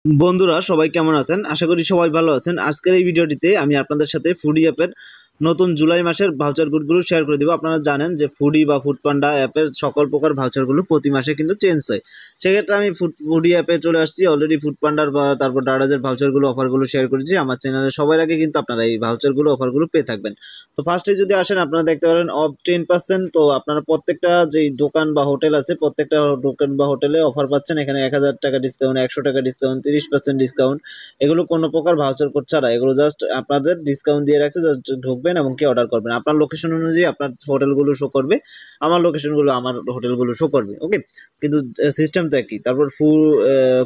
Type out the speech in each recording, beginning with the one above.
বন্ধুরা সবাই কেমন আছেন? আশা করি সবাই ভালো আছেন। আজকের এই ভিডিওটিতে আমি আপনাদের সাথে ফুডি অ্যাপের নতুন জুলাই মাসের ভাউচার কোডগুলো শেয়ার করে দিব। আপনারা জানেন যে ফুডি বা ফুডপান্ডা অ্যাপের সকল প্রকার ভাউচারগুলো প্রতি মাসে কিন্তু চেঞ্জ হয়। সেক্ষেত্রে আমি ফুডি অ্যাপে চলে আসছি। অলরেডি ফুডপান্ডার বা তারপর ডারাজের ভাউচারগুলো অফারগুলো শেয়ার করেছি আমার চ্যানেলে। সবার আগে কিন্তু আপনারা এই ভাউচারগুলো অফারগুলো পেয়ে থাকবেন। তো ফার্স্টে যদি আসেন আপনারা দেখতে পারেন অফ 10%। তো আপনারা প্রত্যেকটা যেই দোকান বা হোটেল আছে প্রত্যেকটা দোকান বা হোটেলে অফার পাচ্ছেন। এখানে 1000 টাকা ডিসকাউন্ট, 100 টাকা ডিসকাউন্ট, 30% ডিসকাউন্ট। এগুলো কোনো প্রকার ভাউচার কোড ছাড়া, এগুলো জাস্ট আপনাদের ডিসকাউন্ট দিয়ে রাখছে। জাস্ট ঢুকবেন এবং কি অর্ডার করবেন। আপনার লোকেশন অনুযায়ী আপনার হোটেলগুলো শো করবে, আমার লোকেশনগুলো আমার হোটেলগুলো শো করবে। ওকে, কিন্তু সিস্টেম তো একই। তারপর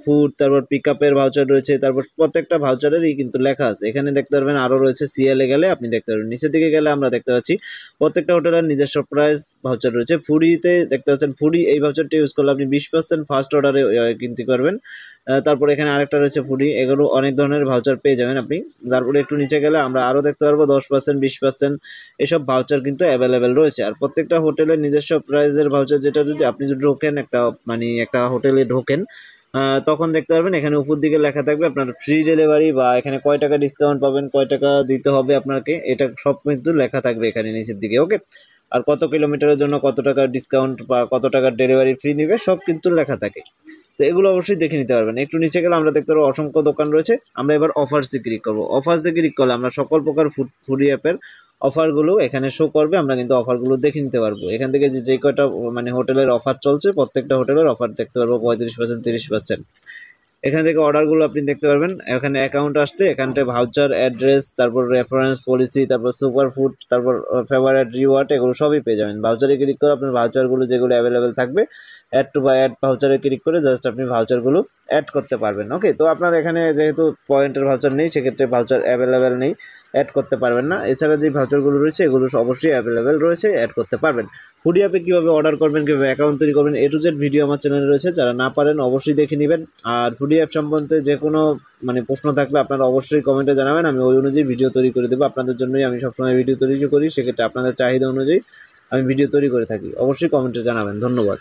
ফুড, তারপর পিক আপের ভাউচার রয়েছে। তারপর প্রত্যেকটা ভাউচারেরই কিন্তু লেখা আছে। এখানে দেখতে পারবেন, আরও রয়েছে সিএলে গেলে আপনি দেখতে পারবেন। নিচের দিকে গেলে আমরা দেখতে পাচ্ছি প্রত্যেকটা হোটেলের নিজস্ব প্রাইস ভাউচার রয়েছে। ফুডিতে দেখতে পাচ্ছেন, ফুডি এই ভাউচারটি ইউজ করলে আপনি 20% ফার্স্ট অর্ডারে কিনতে পারবেন। তারপর এখানে আরেকটা রয়েছে ফুডি, এগুলো অনেক ধরনের ভাউচার পেয়ে যাবেন আপনি। তারপরে একটু নিচে গেলে আমরা আরও দেখতে পারবো 10%, 20% এসব ভাউচার কিন্তু অ্যাভেলেবেল রয়েছে। আর প্রত্যেকটা হোটেলের নিজস্ব প্রাইজের ভাউচার, যেটা যদি আপনি যদি ঢোকেন একটা হোটেলে ঢোকেন, তখন দেখতে পারবেন এখানে উপর দিকে লেখা থাকবে আপনার ফ্রি ডেলিভারি, বা এখানে কয় টাকা ডিসকাউন্ট পাবেন, কয় টাকা দিতে হবে আপনাকে, এটা সব কিন্তু লেখা থাকবে এখানে নিচের দিকে। ওকে, আর কত কিলোমিটারের জন্য কত টাকা ডিসকাউন্ট বা কত টাকার ডেলিভারি ফ্রি নেবে সব কিন্তু লেখা থাকে। তো এগুলো অবশ্যই দেখে নিতে পারবেন। একটু নিচে গেলে আমরা দেখতে পারবো অসংখ্য দোকান রয়েছে। আমরা এবার অফার্সে ক্লিক করবো। অফার্সে ক্লিক করলে আমরা সকল প্রকার ফুডি অ্যাপের অফারগুলো এখানে শো করবে। আমরা কিন্তু অফারগুলো দেখে নিতে পারবো। এখান থেকে যে কয়টা হোটেলের অফার চলছে, প্রত্যেকটা হোটেলের অফার দেখতে পারবো 35%, 30%। এখান থেকে অর্ডারগুলো আপনি দেখতে পারবেন। এখানে অ্যাকাউন্ট আসলে এখানটায় ভাউচার, অ্যাড্রেস, তারপর রেফারেন্স পলিসি, তারপর সুপার ফুড, তারপর ফেভারিট রিওয়ার্ড, এগুলো সবই পেয়ে যাবেন। ভাউচারে ক্লিক করে আপনার ভাউচারগুলো যেগুলো অ্যাভেলেবেল থাকবে, অ্যাড টু বা অ্যাড ভাউচারে ক্লিক করে জাস্ট আপনি ভাউচারগুলো অ্যাড করতে পারবেন। ওকে, তো আপনার এখানে যেহেতু পয়েন্টের ভাউচার নেই, সেক্ষেত্রে ভাউচার অ্যাভেলেবেল নেই, অ্যাড করতে পারবেন না। এছাড়া যে ভাউচারগুলো রয়েছে এগুলো অবশ্যই অ্যাভেলেবেল রয়েছে, অ্যাড করতে পারবেন। ফুডি অ্যাপে কীভাবে অর্ডার করবেন, কীভাবে অ্যাকাউন্ট তৈরি করবেন, A to Z ভিডিও আমার চ্যানেলে রয়েছে। যারা না পারেন অবশ্যই দেখে নেবেন। আর ফুডি অ্যাপ সম্বন্ধে যে কোনো প্রশ্ন থাকলে আপনারা অবশ্যই কমেন্টে জানাবেন। আমি ওই অনুযায়ী ভিডিও তৈরি করে দেবো। আপনাদের জন্যই আমি সবসময় ভিডিও তৈরি করি, সেক্ষেত্রে আপনাদের চাহিদা অনুযায়ী আমি ভিডিও তৈরি করে থাকি। অবশ্যই কমেন্টে জানাবেন। ধন্যবাদ।